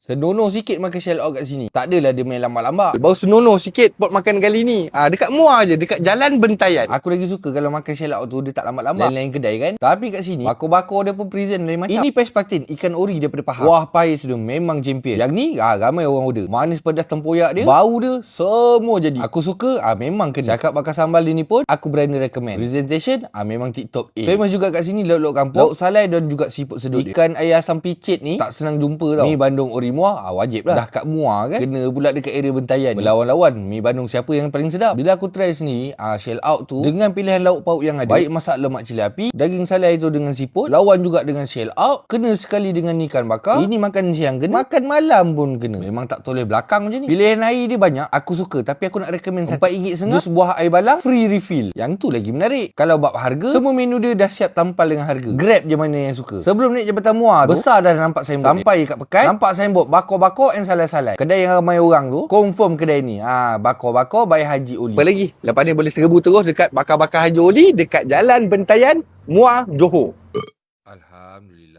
Senonoh sikit makan shell out kat sini. Tak adalah dia main lambat-lambat. Baru senonoh sikit pot makan kali ni. Dekat Muar je, dekat Jalan Bentayan. Aku lagi suka kalau makan shell out tu dia tak lambat-lambat. Lain-lain kedai kan. Tapi kat sini bakor-bakor dia pun present lain macam. Ini Peshpatin, ikan ori daripada Pahang. Wah pais dia memang champion. Yang ni ramai orang order. Manis pedas tempoyak dia, bau dia semua jadi. Aku suka, memang kena. Cakap bakar sambal dia ni pun aku berani recommend. Presentation memang tip-top A. Famous juga kat sini lauk-lauk kampung, lauk salai dan juga siput sedut. Ikan air asam picit ni tak senang jumpa tau. Mi Bandung ori Muar, wajib lah. Dah kat Muar kan, kena pula dekat area Bentayan. Berlawan-lawan mi Bandung siapa yang paling sedap. Bila aku try sini shell out tu dengan pilihan lauk pauk yang ada, baik masak lemak cili api, daging salai tu dengan siput, lawan juga dengan shell out, kena sekali dengan ikan bakar. Ini makan siang kena, makan malam pun kena. Memang tak toleh belakang je ni. Pilihan air dia banyak, aku suka. Tapi aku nak recommend satu, RM4.5 jus buah air balang free refill. Yang tu lagi menarik. Kalau bab harga, semua menu dia dah siap tampal dengan harga. Grab je mana yang suka. Sebelum naik Jabatan Muar tu, besar dah nampak signboard. Sampai kat Pekan, nampak signboard bakor-bakor and salai-salai. Kedai yang ramai orang tu, confirm kedai ni. Bakor-bakor by Haji Oli. Apa lagi? Lepas ni boleh serbu terus dekat bakar-bakar Haji Oli dekat Jalan Bentayan, Muar, Johor. Alhamdulillah.